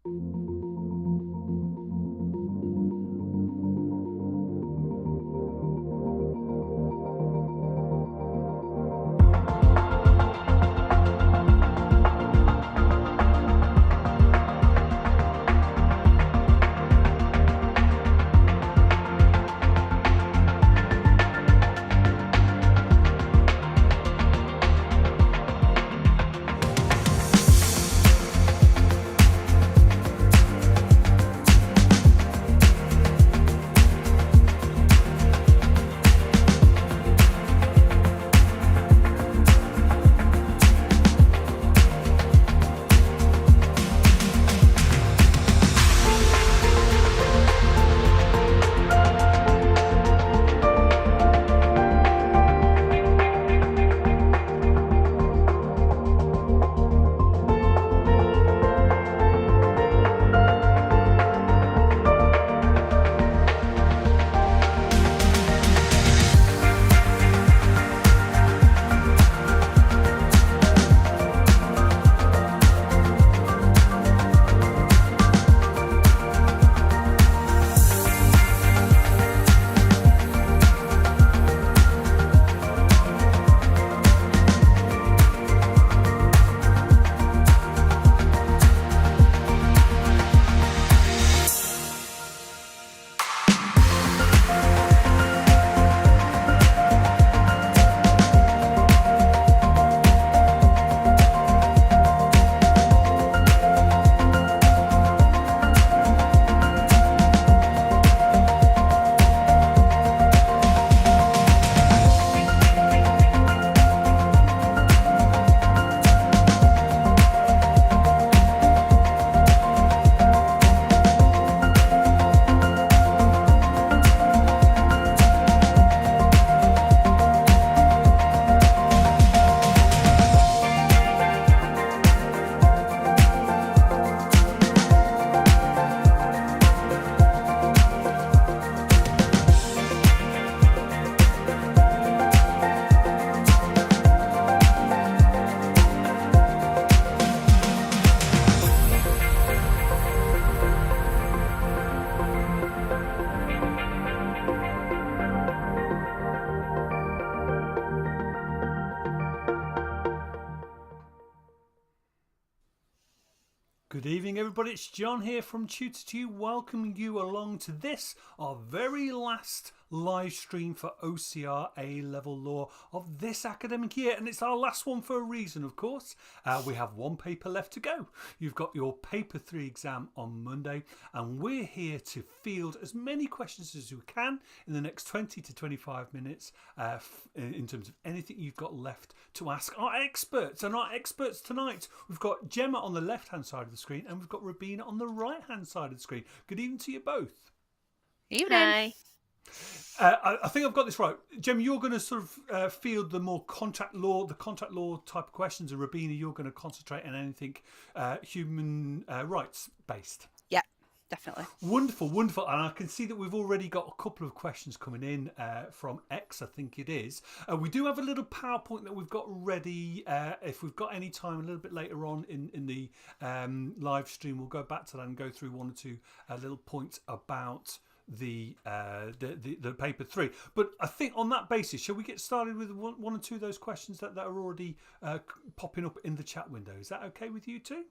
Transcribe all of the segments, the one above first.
Good evening, everybody. It's John here from Tutor to You, welcoming you along to this, our very last live stream for OCR A-Level Law of this academic year. And it's our last one for a reason, of course. We have one paper left to go. You've got your Paper 3 exam on Monday, and we're here to field as many questions as we can in the next 20 to 25 minutes in terms of anything you've got left to ask our experts. And our experts tonight, we've got Gemma on the left-hand side of the screen, and we've got Robina on the right-hand side of the screen. Good evening to you both. Evening. Hi. I think I've got this right. Gemma, you're going to sort of field the more contract law type of questions, and Robina, you're going to concentrate on anything human rights based. Yeah, definitely. Wonderful, wonderful. And I can see that we've already got a couple of questions coming in from X, I think it is. We do have a little PowerPoint that we've got ready. If we've got any time a little bit later on in the live stream, we'll go back to that and go through one or two little points about the paper 3. But I think on that basis, shall we get started with one or two of those questions that are already popping up in the chat window? Is that okay with you two?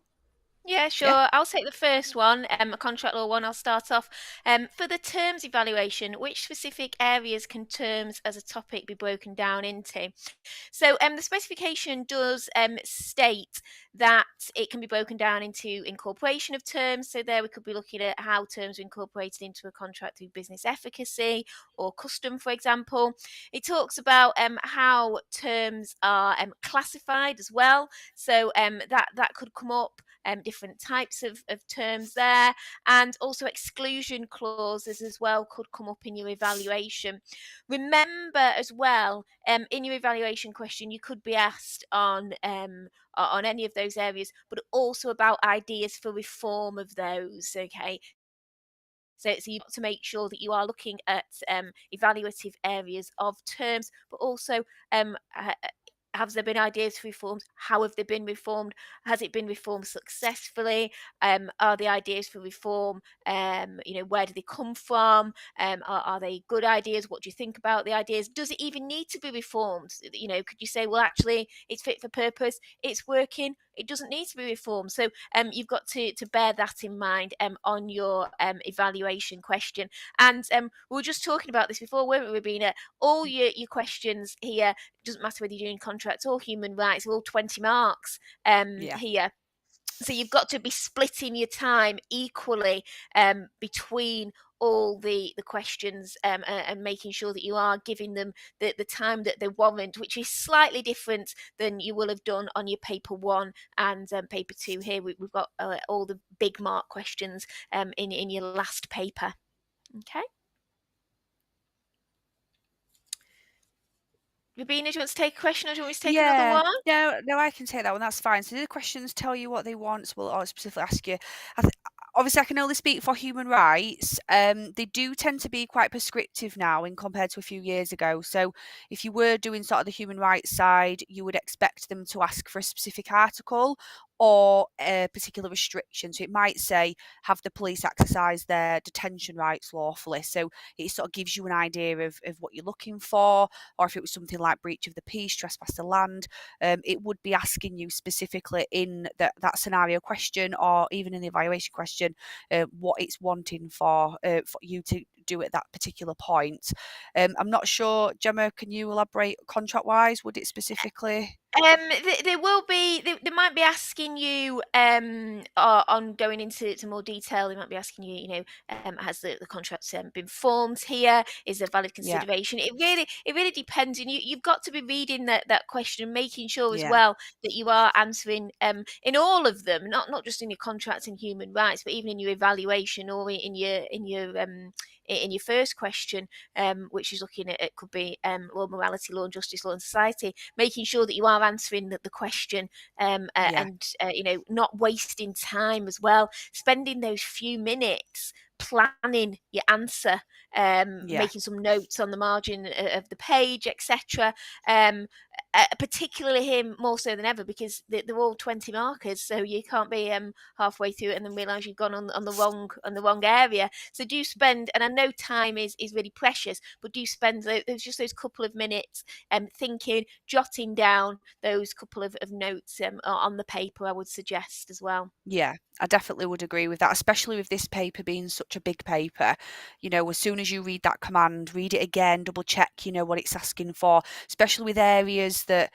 Yeah, sure. Yeah. I'll take the first one, a contract law one. I'll start off. For the terms evaluation, which specific areas can terms as a topic be broken down into? So the specification does state that it can be broken down into incorporation of terms. So there we could be looking at how terms are incorporated into a contract through business efficacy or custom, for example. It talks about how terms are classified as well. So that could come up. Different types of terms there, and also exclusion clauses as well could come up in your evaluation. Remember as well, in your evaluation question, you could be asked on any of those areas, but also about ideas for reform of those. Okay. So you've got to make sure that you are looking at evaluative areas of terms, but also Has there been ideas for reforms? How have they been reformed? Has it been reformed successfully? Are the ideas for reform, where do they come from? Are they good ideas? What do you think about the ideas? Does it even need to be reformed? Could you say, well, actually, it's fit for purpose, it's working, it doesn't need to be reformed? So you've got to bear that in mind on your evaluation question. And we were just talking about this before, weren't we, Rabina? All your questions here, doesn't matter whether you're doing contracts or human rights, are all 20 marks Yeah. here. So you've got to be splitting your time equally between all the questions, and making sure that you are giving them the time that they warrant, which is slightly different than you will have done on your paper 1 and paper 2. Here we've got all the big mark questions in your last paper. Okay. Rabina, do you want to take a question, or do you want me to take another Yeah. one? No, I can take that one. That's fine. So, do the questions tell you what they want? So, we'll specifically ask you. I th- Obviously, I can only speak for human rights. They do tend to be quite prescriptive now, in compared to a few years ago. So, if you were doing sort of the human rights side, you would expect them to ask for a specific article or a particular restriction. So, it might say, have the police exercise their detention rights lawfully? So, it sort of gives you an idea of what you're looking for. Or if it was something like breach of the peace, trespass to land, it would be asking you specifically in that scenario question, or even in the evaluation question, what it's wanting for you to do at that particular point. I'm not sure, Gemma, can you elaborate contract wise? Would it specifically? There will be. They might be asking you on going into more detail. They might be asking you, has the contract been formed here? Is there valid Yeah, consideration? It really depends, and you've got to be reading that question and making sure as yeah, well that you are answering in all of them, not just in your contracts and human rights, but even in your evaluation or in your first question, which is looking at, it could be law, morality, law and justice, law and society, making sure that you are answering the question, yeah, and not wasting time as well, spending those few minutes planning your answer, yeah, making some notes on the margin of the page, etc. Particularly here more so than ever, because they're all 20 markers, so you can't be halfway through it and then realise you've gone on the wrong area. So do spend, and I know time is really precious, but do spend those couple of minutes thinking, jotting down those couple of notes on the paper, I would suggest as well. yeah. I definitely would agree with that, especially with this paper being such a big paper. As soon as you read that command, read it again, double check, what it's asking for, especially with areas that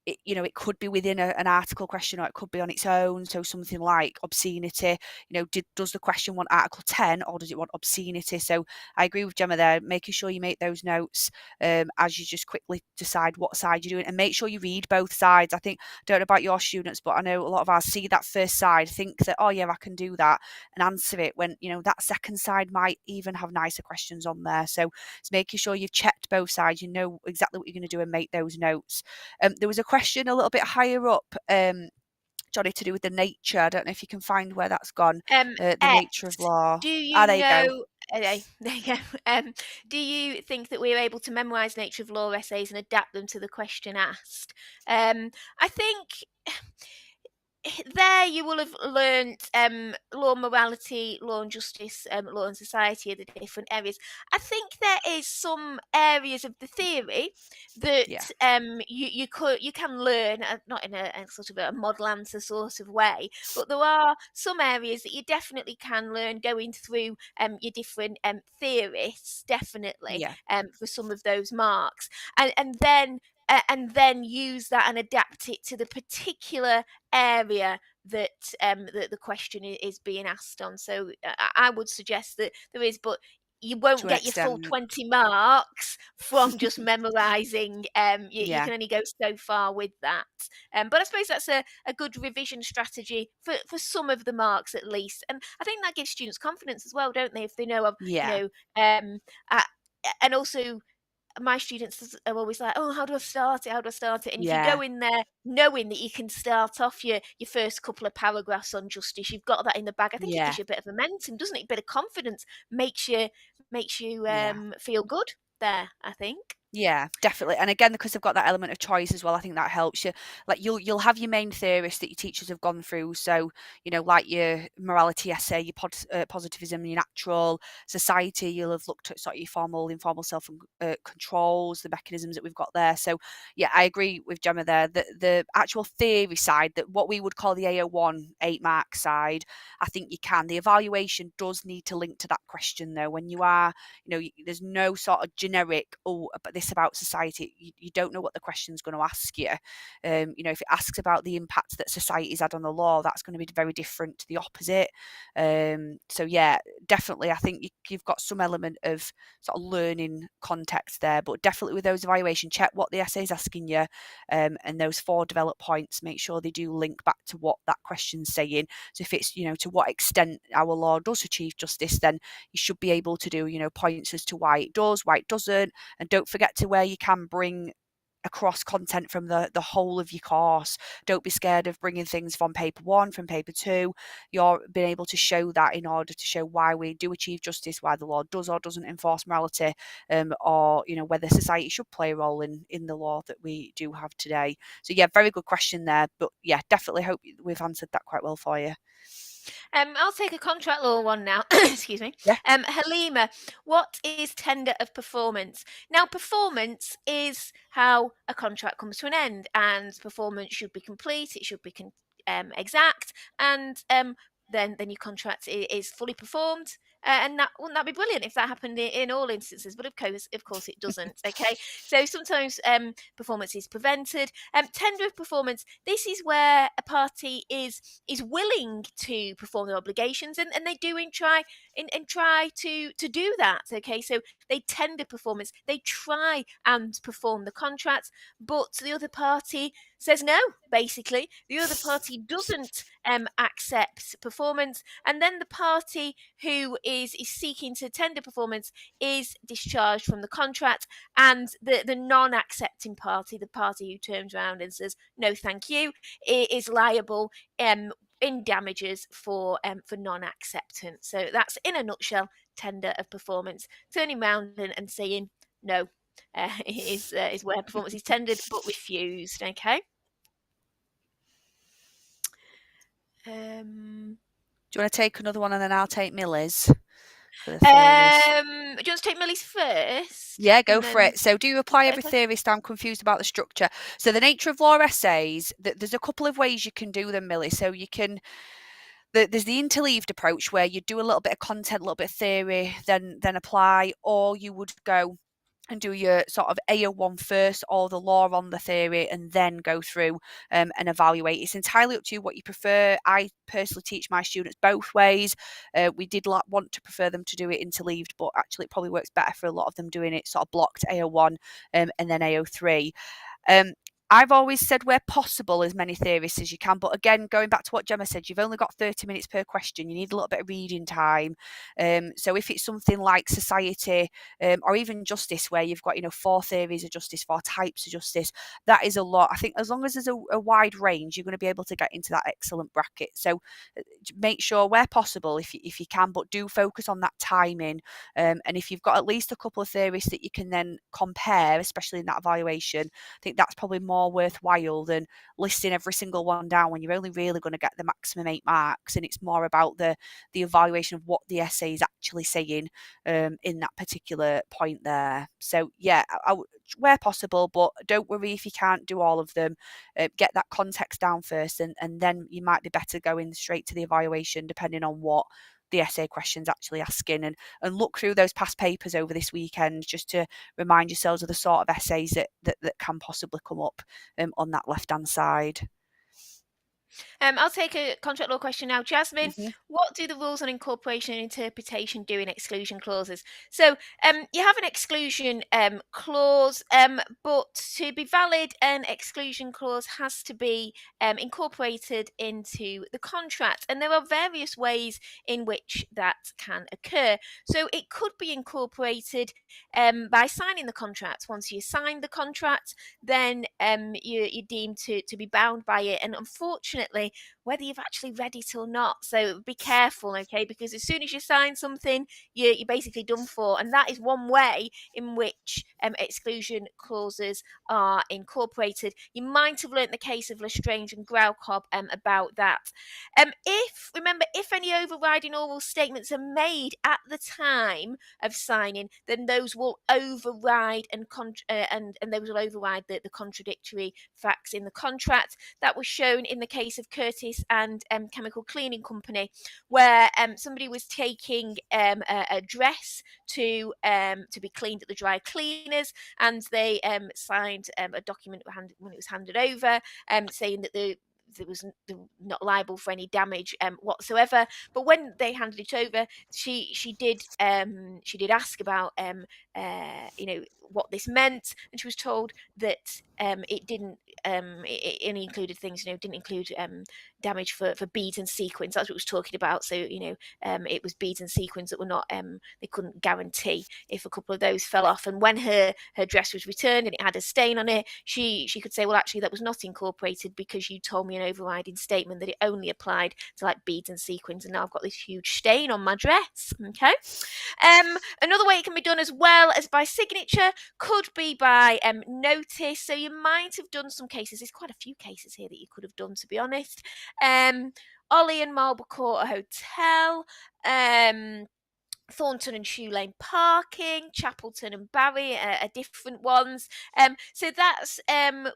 it could be within an article question, or it could be on its own. So something like obscenity, does the question want Article 10 or does it want obscenity? So I agree with Gemma there, making sure you make those notes as you just quickly decide what side you're doing, and make sure you read both sides. I don't know about your students, but I know a lot of ours see that first side, think that, oh yeah, I can do that, and answer it, when that second side might even have nicer questions on there. So it's making sure you've checked both sides, you know exactly what you're going to do, and make those notes. There was a question a little bit higher up, Johnny, to do with the nature. I don't know if you can find where that's gone. The nature of X, law. do Ah, you there you go. know? There you go. Do you think that we're able to memorise nature of law essays and adapt them to the question asked? I think there you will have learnt law, morality, law and justice, law and society are the different areas. I think there is some areas of the theory that Yeah, you can learn, not in a sort of a model answer sort of way, but there are some areas that you definitely can learn going through your different theorists, definitely, yeah, for some of those marks, and then use that and adapt it to the particular area that the question is being asked on. So I would suggest that there is, but you won't to an get your full extent. 20 marks from just memorizing. You Yeah, can only go so far with that. But I suppose that's a good revision strategy for some of the marks at least. And I think that gives students confidence as well, don't they? If they know of, yeah, uh, and also my students are always like, "Oh, how do I start it? How do I start it?" And if you yeah, go in there knowing that you can start off your first couple of paragraphs on justice, you've got that in the bag. I think it yeah, gives you a bit of momentum, doesn't it? A bit of confidence, makes you yeah. feel good there, I think. Yeah, definitely. And again, because they've got that element of choice as well, I think that helps you. Like you'll have your main theorists that your teachers have gone through. So, like your morality essay, your positivism, your natural society, you'll have looked at sort of your formal, informal self controls, the mechanisms that we've got there. So yeah, I agree with Gemma there. The actual theory side, that what we would call the AO1 8 mark side, I think you can. The evaluation does need to link to that question though. When you are, there's no sort of generic, but this about society. You don't know what the question's going to ask you. If it asks about the impact that society's had on the law, that's going to be very different to the opposite. So yeah, definitely, I think you've got some element of sort of learning context there, but definitely with those evaluation, check what the essay is asking you, and those 4 developed points, make sure they do link back to what that question's saying. So if it's, to what extent our law does achieve justice, then you should be able to do, points as to why it does, why it doesn't, and don't forget to where you can bring across content from the whole of your course. Don't be scared of bringing things from paper 1, from paper 2. You're being able to show that in order to show why we do achieve justice, why the law does or doesn't enforce morality, or whether society should play a role in the law that we do have today. So yeah, very good question there, but yeah, definitely hope we've answered that quite well for you. I'll take a contract law one now. Excuse me. Yeah. Halima, what is tender of performance? Now, performance is how a contract comes to an end, and performance should be complete. It should be exact, and then your contract is fully performed. And that wouldn't that be brilliant if that happened in all instances? But of course, it doesn't. Okay, so sometimes performance is prevented. Tender of performance. This is where a party is willing to perform their obligations, and they do try to do that. Okay, so they tender performance. They try and perform the contract, but the other party says no. Basically, the other party doesn't accept performance, and then the party who is seeking to tender performance is discharged from the contract, and the non-accepting party, the party who turns around and says no thank you, is liable in damages for non-acceptance. So that's in a nutshell tender of performance. Turning around and saying no is where performance is tendered but refused. Okay. Do you want to take another one and then I'll take Millie's for the Do theories? you want to take Millie's first? Yeah, go for it. So do you apply every Okay. theorist? I'm confused about the structure. So the nature of law essays, there's a couple of ways you can do them, Millie. So you can, there's the interleaved approach where you do a little bit of content, a little bit of theory, then apply, or you would go and do your sort of AO1 first, or the law on the theory, and then go through and evaluate. It's entirely up to you what you prefer. I personally teach my students both ways. We did want to prefer them to do it interleaved, but actually it probably works better for a lot of them doing it sort of blocked AO1 and then AO3. I've always said where possible as many theorists as you can, but again, going back to what Gemma said, you've only got 30 minutes per question. You need a little bit of reading time. So if it's something like society or even justice, where you've got 4 theories of justice, 4 types of justice, that is a lot. I think as long as there's a wide range, you're going to be able to get into that excellent bracket. So make sure where possible, if you can, but do focus on that timing. And if you've got at least a couple of theories that you can then compare, especially in that evaluation, I think that's probably more worthwhile than listing every single one down when you're only really going to get the maximum 8 marks, and it's more about the evaluation of what the essay is actually saying in that particular point there. So yeah, where possible, but don't worry if you can't do all of them. Get that context down first, and then you might be better going straight to the evaluation depending on what the essay questions actually asking, and look through those past papers over this weekend just to remind yourselves of the sort of essays that can possibly come up on that left hand side. I'll take a contract law question now. Jasmine, Mm-hmm. what do the rules on incorporation and interpretation do in exclusion clauses? So you have an exclusion clause, but to be valid, an exclusion clause has to be incorporated into the contract. And there are various ways in which that can occur. So it could be incorporated by signing the contract. Once you sign the contract, then you're deemed to be bound by it. And unfortunately, unfortunately, whether you've actually read it or not. So be careful, okay? Because as soon as you sign something, you're basically done for. And that is one way in which exclusion clauses are incorporated. You might have learnt the case of Lestrange and Graucob about that. If any overriding oral statements are made at the time of signing, then those will override and those will override the contradictory facts in the contract. That was shown in the case of Curtis and Chemical Cleaning Company, where somebody was taking a dress to be cleaned at the dry cleaners, and they signed a document when it was handed over, saying that they were not liable for any damage whatsoever. But when they handed it over, she did ask about what this meant, and she was told that it didn't. It only included things, didn't include damage for beads and sequins. That's what it was talking about. So it was beads and sequins that were not. They couldn't guarantee if a couple of those fell off. And when her dress was returned and it had a stain on it, she could say, well, actually, that was not incorporated because you told me an overriding statement that it only applied to like beads and sequins, and now I've got this huge stain on my dress. Okay. Another way it can be done as well as by signature could be by notice. So you might have done some cases. There's quite a few cases here that you could have done, to be honest. Ollie and Marble Court Hotel, Thornton and Shoe Lane Parking, Chapelton and Barry are different ones. So that's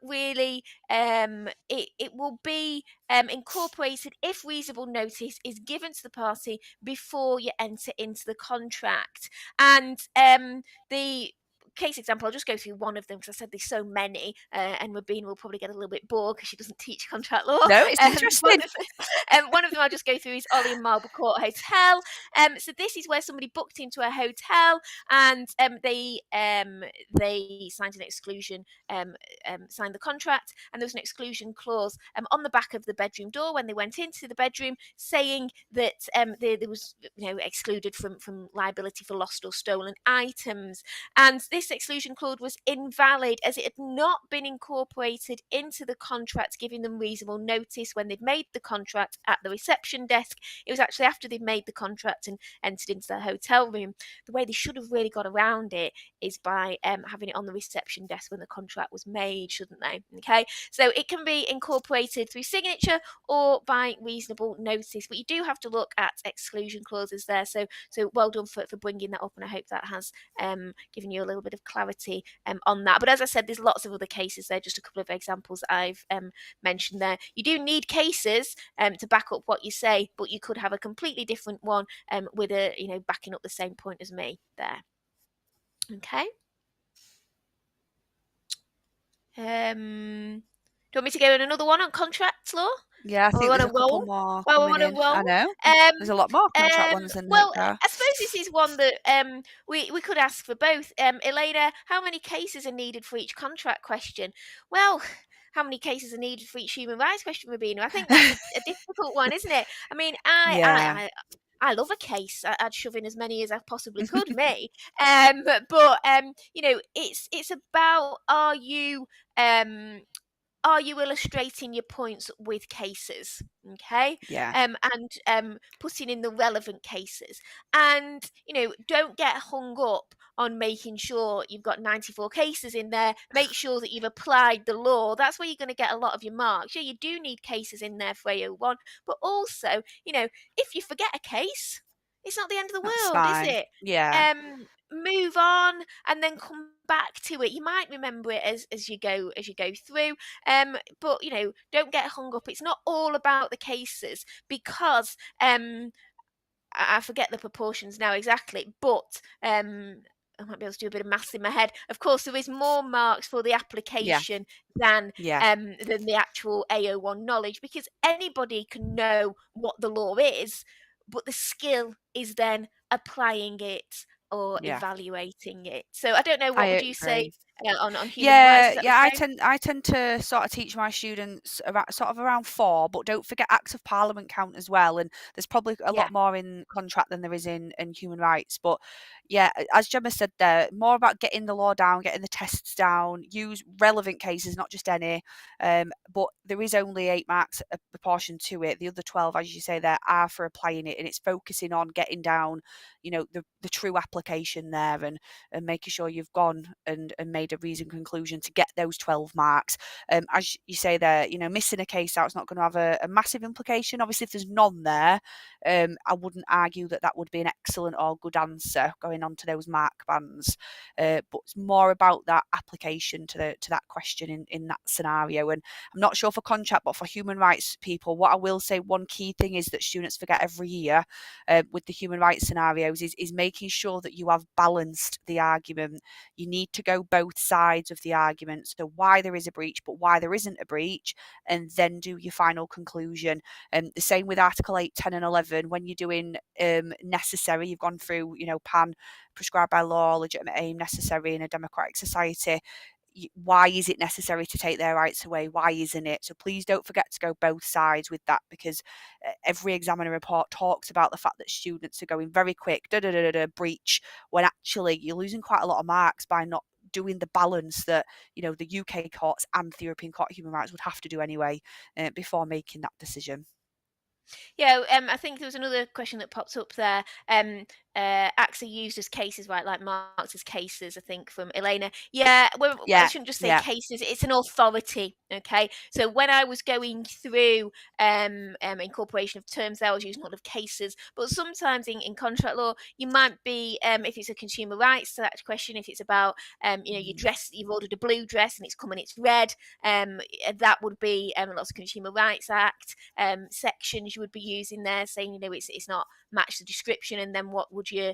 really it will be incorporated if reasonable notice is given to the party before you enter into the contract. And the case example, I'll just go through one of them because I said there's so many, and Robina will probably get a little bit bored because she doesn't teach contract law. No, it's interesting. One of them I'll just go through is Ollie and Marble Court Hotel. So this is where somebody booked into a hotel, and they signed an exclusion, signed the contract, and there was an exclusion clause on the back of the bedroom door when they went into the bedroom, saying that there was excluded from liability for lost or stolen items. And this exclusion clause was invalid as it had not been incorporated into the contract, giving them reasonable notice when they'd made the contract at the reception desk. It was actually after they'd made the contract and entered into their hotel room. The way they should have really got around it is by having it on the reception desk when the contract was made, shouldn't they? Okay, so it can be incorporated through signature or by reasonable notice, but you do have to look at exclusion clauses there. So well done for bringing that up, and I hope that has given you a little bit of clarity on that. But as I said, there's lots of other cases there, just a couple of examples I've mentioned there. You do need cases to back up what you say, but you could have a completely different one with a backing up the same point as me there. Okay. Do you want me to go in another one on contract law? Yeah, I think there's a couple more coming in. I know. There's a lot more contract ones in there. I suppose this is one that we could ask for both. Elena, how many cases are needed for each contract question? Well, how many cases are needed for each human rights question, Robina? I think that's a difficult one, isn't it? I mean, I love a case. I'd shove in as many as I possibly could, me. But it's about are you illustrating your points with cases? Okay. Yeah. And putting in the relevant cases, and don't get hung up on making sure you've got 94 cases in there. Make sure that you've applied the law. That's where you're going to get a lot of your marks. Yeah, you do need cases in there for A01, but also, if you forget a case, it's not the end of the world, is it? Yeah. Move on and then come back to it. You might remember it as you go through, but don't get hung up. It's not all about the cases, because I forget the proportions now exactly, but I might be able to do a bit of maths in my head. Of course, there is more marks for the application than the actual AO1 knowledge, because anybody can know what the law is, but the skill is then applying it or evaluating it. So I don't know, what would you say on human rights. Is that Yeah. the same? I tend to sort of teach my students around 4, but don't forget Acts of Parliament count as well. And there's probably a Yeah. lot more in contract than there is in human rights. But yeah, as Gemma said there, more about getting the law down, getting the tests down, use relevant cases, not just any. But there is only 8 marks a proportion to it. The other 12, as you say, there are for applying it, and it's focusing on getting down, the true application there, and making sure you've gone and made a reasoned conclusion to get those 12 marks. As you say there, missing a case out's not going to have a massive implication. Obviously, if there's none there, I wouldn't argue that would be an excellent or good answer going on to those mark bands. But it's more about that application to that question in that scenario. And I'm not sure for contract, but for human rights people, what I will say, one key thing is that students forget every year with the human rights scenarios is making sure that you have balanced the argument. You need to go both sides of the argument. So why there is a breach, but why there isn't a breach, and then do your final conclusion. The same with Article 8, 10 and 11. When you're doing necessary, you've gone through, PAN, prescribed by law, legitimate aim, necessary in a democratic society. Why is it necessary to take their rights away? Why isn't it? So please don't forget to go both sides with that, because every examiner report talks about the fact that students are going very quick, breach, when actually you're losing quite a lot of marks by not doing the balance that the UK courts and the European Court of Human Rights would have to do anyway before making that decision. Yeah, I think there was another question that popped up there. Acts are used as cases, right? Like marked as cases, I think, from Elena. Yeah, well, I Yeah, shouldn't just say yeah, cases. It's an authority, okay? So when I was going through incorporation of terms there, I was using a lot of cases. But sometimes in contract law, you might be, if it's a consumer rights to that question, if it's about, your dress, you've ordered a blue dress and it's coming, it's red, that would be lots of Consumer Rights Act sections you would be using there, saying it's not matched the description, and then what would your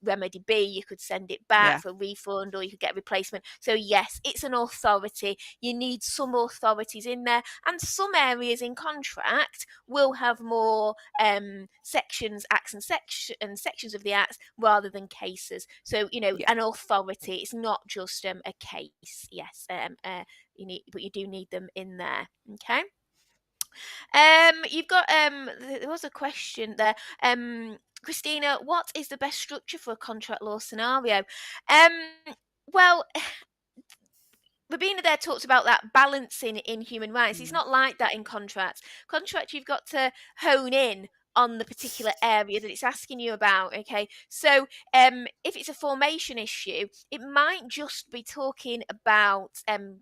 remedy be? You could send it back yeah, for a refund, or you could get a replacement. So yes, it's an authority. You need some authorities in there, and some areas in contract will have more sections, acts, and sections of the acts rather than cases. So yeah. an authority. It's not just a case. Yes, but you do need them in there. Okay. You've got there was a question there. Christina, what is the best structure for a contract law scenario? Well, Robina there talked about that balancing in human rights. It's not like that in contracts. Contract, you've got to hone in on the particular area that it's asking you about. Okay, so if it's a formation issue, it might just be talking about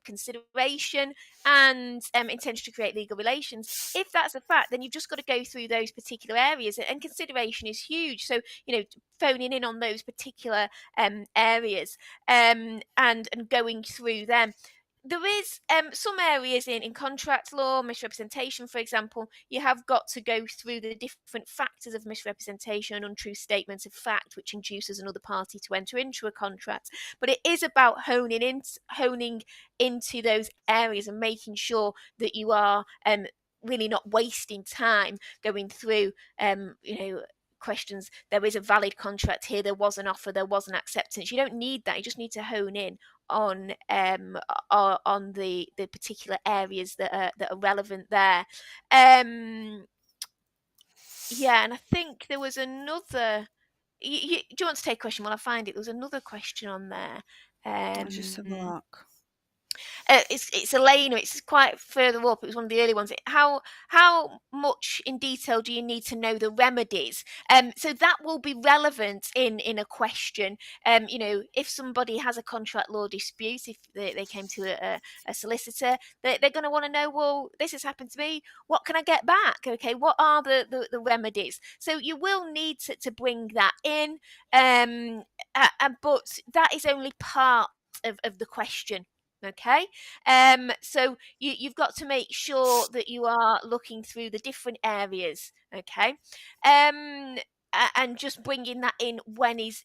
consideration and intention to create legal relations. If that's a fact, then you've just got to go through those particular areas, and consideration is huge. So phoning in on those particular areas and going through them. There is some areas in contract law, misrepresentation, for example, you have got to go through the different factors of misrepresentation and untrue statements of fact, which induces another party to enter into a contract. But it is about honing into those areas and making sure that you are really not wasting time going through, questions. There is a valid contract here. There was an offer. There was an acceptance. You don't need that. You just need to hone in on the particular areas that are relevant there. Yeah, and I think there was another. Do you want to take a question while I find it? There was another question on there. Let's just have a look. It's Elena. It's quite further up. It was one of the early ones. How much in detail do you need to know the remedies? So that will be relevant in a question. If somebody has a contract law dispute, if they came to a solicitor, they're going to want to know, well, this has happened to me. What can I get back? Okay, what are the remedies? So you will need to bring that in, but that is only part of the question. Okay, so you've got to make sure that you are looking through the different areas. Okay, and just bringing that in when is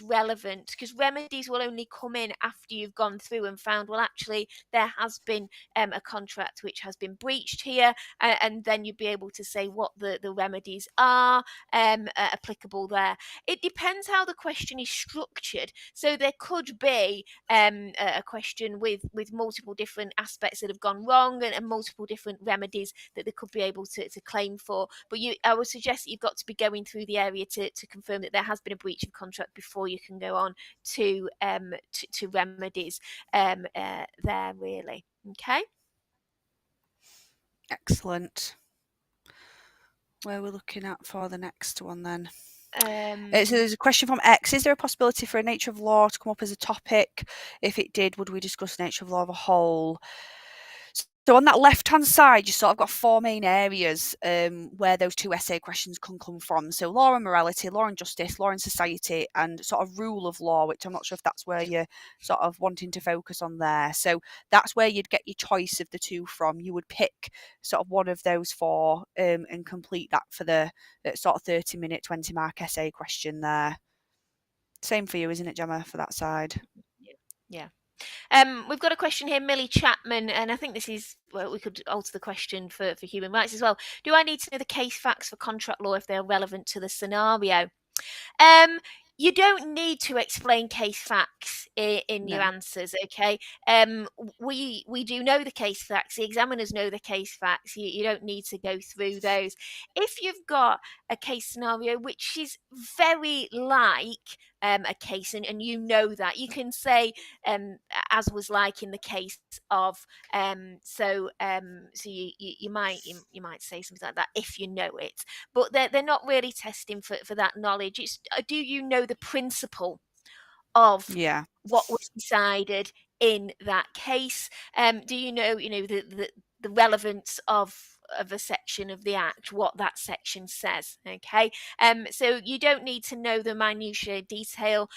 relevant, because remedies will only come in after you've gone through and found, well, actually there has been a contract which has been breached here, and then you'd be able to say what the remedies are applicable there. It depends how the question is structured. So there could be a question with multiple different aspects that have gone wrong, and multiple different remedies that they could be able to claim for. But I would suggest that you've got to be going through the area to confirm that there has been a breach of contract before you can go on to remedies there, really. Okay. Excellent. Where are we looking at for the next one then? So there's a question from X. Is there a possibility for a nature of law to come up as a topic? If it did, would we discuss nature of law of a whole? So on that left-hand side, you sort of got four main areas where those two essay questions can come from. So law and morality, law and justice, law and society, and sort of rule of law, which I'm not sure if that's where you're sort of wanting to focus on there. So that's where you'd get your choice of the two from. You would pick sort of one of those four and complete that for the sort of 30-minute, 20-mark essay question there. Same for you, isn't it, Gemma, for that side? Yeah. We've got a question here, Millie Chapman, and I think this is, well, we could alter the question for human rights as well. Do I need to know the case facts for contract law if they are relevant to the scenario? You don't need to explain case facts in your answers, okay? We do know the case facts. The examiners know the case facts. You don't need to go through those. If you've got a case scenario which is very like a case, and you know that, you can say, as was like in the case of, so you might say something like that if you know it, but they're not really testing for that knowledge. It's, do you know the principle of what was decided in that case? Do you know the relevance of a section of the Act, what that section says? Okay, so you don't need to know the minutiae detail.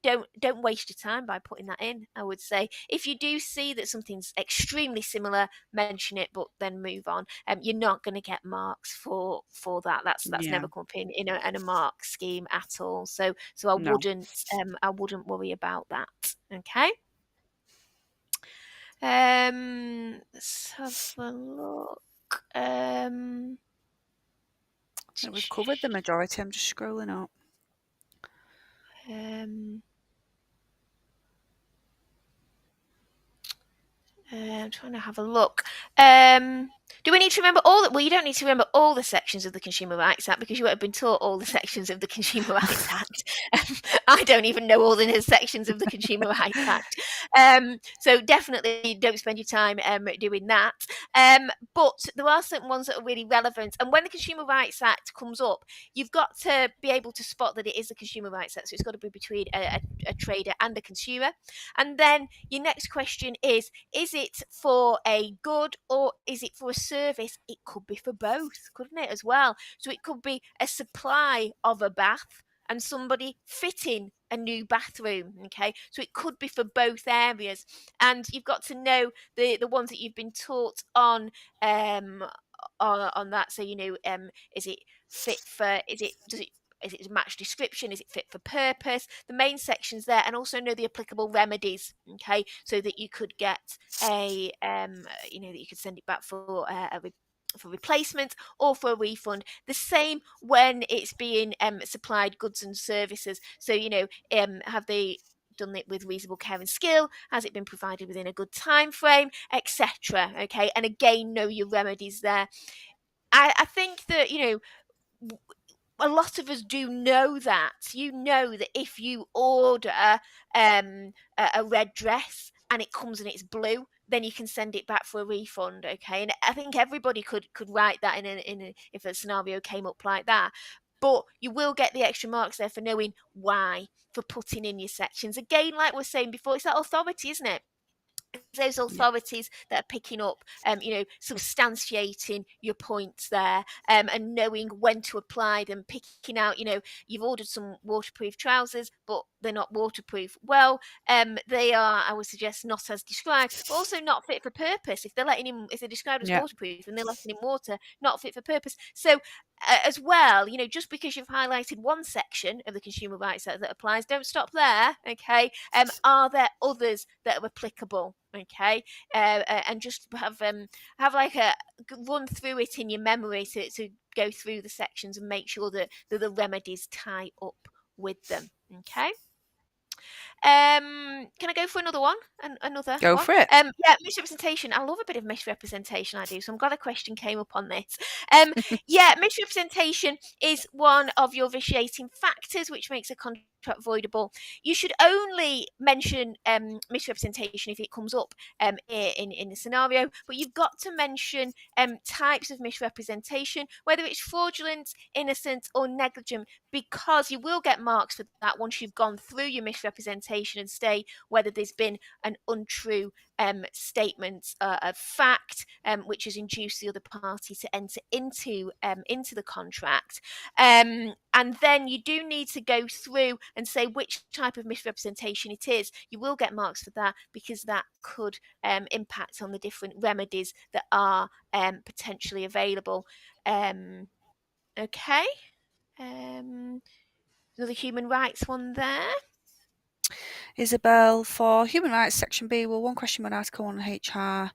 Don't waste your time by putting that in. I would say if you do see that something's extremely similar, mention it, but then move on. You're not going to get marks for that. That's never come up in a mark scheme at all. So I wouldn't worry about that. Okay. Let's have a look. We've covered the majority. I'm just scrolling up. I'm trying to have a look. Do we need to remember all that? Well, you don't need to remember all the sections of the Consumer Rights Act because you won't have been taught all the sections of the Consumer Rights Act. I don't even know all the sections of the Consumer Rights Act. So definitely don't spend your time doing that. But there are certain ones that are really relevant. And when the Consumer Rights Act comes up, you've got to be able to spot that it is a Consumer Rights Act. So it's got to be between a trader and a consumer. And then your next question is it for a good or is it for a service? It could be for both, couldn't it, as well? So it could be a supply of a bath and somebody fitting a new bathroom. Okay, so it could be for both areas, and you've got to know the ones that you've been taught on that. So is it fit for? Is it match description? Is it fit for purpose? The main sections there, and also know the applicable remedies. Okay, so that you could get that you could send it back for for replacement or for a refund. The same when it's being supplied goods and services. So have they done it with reasonable care and skill? Has it been provided within a good time frame, etc.? Okay, and again, know your remedies there. I think that a lot of us do know that. That if you order a red dress and it comes and it's blue, then you can send it back for a refund. Okay, and I think everybody could write that in if a scenario came up like that. But you will get the extra marks there for knowing why, for putting in your sections. Again, like we were saying before, it's that authority, isn't it? those authorities that are picking up, substantiating your points there, and knowing when to apply them, picking out, you've ordered some waterproof trousers, but they're not waterproof. Well, they are, I would suggest, not as described, but also not fit for purpose. If they're described as waterproof and they're left in water, not fit for purpose. So as well, just because you've highlighted one section of the Consumer Rights Act that applies, don't stop there. Okay, are there others that are applicable? Okay, and just have like a run through it in your memory to go through the sections and make sure that the remedies tie up with them. Okay. Can I go for another one? Go for it. Yeah, misrepresentation. I love a bit of misrepresentation. I do. So I'm glad a question came up on this. Yeah, misrepresentation is one of your vitiating factors, which makes a contract voidable. You should only mention misrepresentation if it comes up in a scenario, but you've got to mention types of misrepresentation, whether it's fraudulent, innocent, or negligent, because you will get marks for that once you've gone through your misrepresentation and say whether there's been an untrue statement of fact, which has induced the other party to enter into the contract. And then you do need to go through and say which type of misrepresentation it is. You will get marks for that because that could impact on the different remedies that are potentially available. Okay. Another human rights one there. Isabel, for human rights section B, well, one question on Article 1 HR,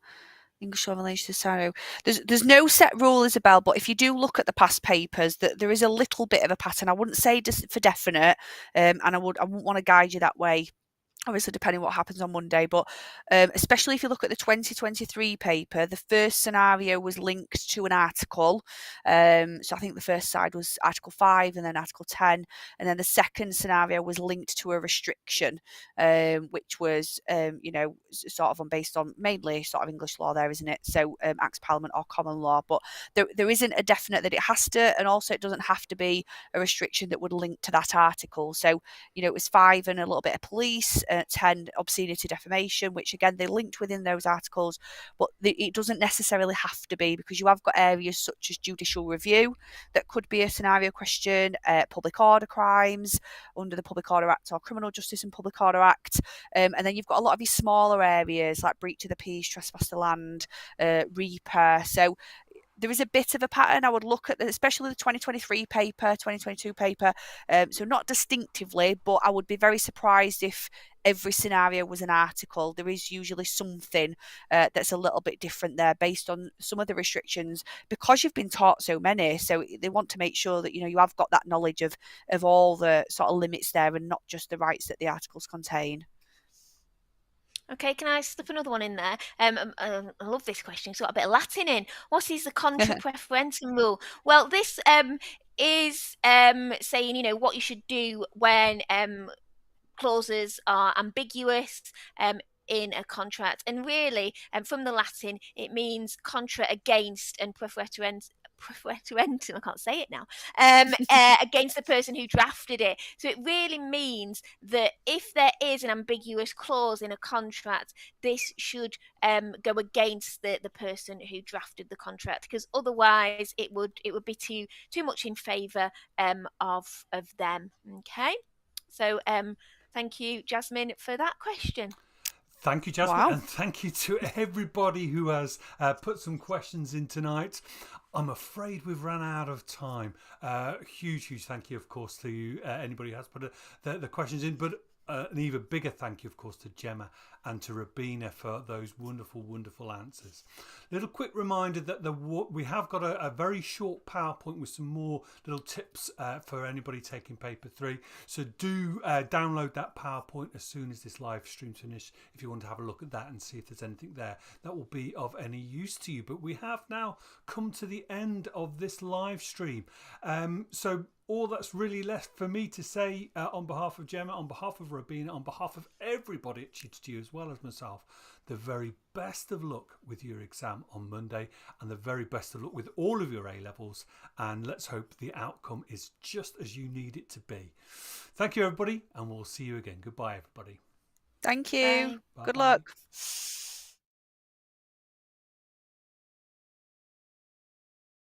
English law in relation to scenario. There's no set rule, Isabel, but if you do look at the past papers, that there is a little bit of a pattern. I wouldn't say for definite, and I wouldn't want to guide you that way. Obviously, depending what happens on Monday, but especially if you look at the 2023 paper, the first scenario was linked to an article. So I think the first side was Article 5 and then Article 10. And then the second scenario was linked to a restriction, which was, sort of based on mainly sort of English law there, isn't it? So Acts of Parliament or common law. But there isn't a definite that it has to, and also it doesn't have to be a restriction that would link to that article. So, it was 5 and a little bit of police, 10 obscenity, defamation, which again they linked within those articles, but it doesn't necessarily have to be, because you have got areas such as judicial review that could be a scenario question, public order crimes under the Public Order Act or Criminal Justice and Public Order Act, and then you've got a lot of these smaller areas like breach of the peace, trespass to land, reaper. So there is a bit of a pattern. I would look at, especially the 2023 paper, 2022 paper. So not distinctively, but I would be very surprised if every scenario was an article. There is usually something that's a little bit different there based on some of the restrictions, because you've been taught so many. So they want to make sure that, you have got that knowledge of all the sort of limits there and not just the rights that the articles contain. Okay, can I slip another one in there? I love this question. It's got a bit of Latin in. What is the contra preferentum rule? Well, this is saying, what you should do when clauses are ambiguous in a contract. And really, from the Latin, it means contra, against, and preferentum, I can't say it now, against the person who drafted it. So it really means that if there is an ambiguous clause in a contract, this should go against the person who drafted the contract, because otherwise it would be too much in favour of them. Okay, so thank you, Jasmine, for that question. Thank you, Jasmine, Wow. and thank you to everybody who has put some questions in tonight. I'm afraid we've run out of time. Huge thank you, of course, to anybody who has put the questions in, but an even bigger thank you, of course, to Gemma and to Robina for those wonderful answers. Little quick reminder that we have got a very short PowerPoint with some more little tips for anybody taking paper 3. So do download that PowerPoint as soon as this live stream's finished if you want to have a look at that and see if there's anything there that will be of any use to you. But we have now come to the end of this live stream. So all that's really left for me to say on behalf of Gemma, on behalf of Robina, on behalf of everybody at TutorTU as well as myself, the very best of luck with your exam on Monday, and the very best of luck with all of your A-levels, and let's hope the outcome is just as you need it to be. Thank you, everybody, and we'll see you again. Goodbye, everybody. Thank you. Bye. Good Bye-bye. luck.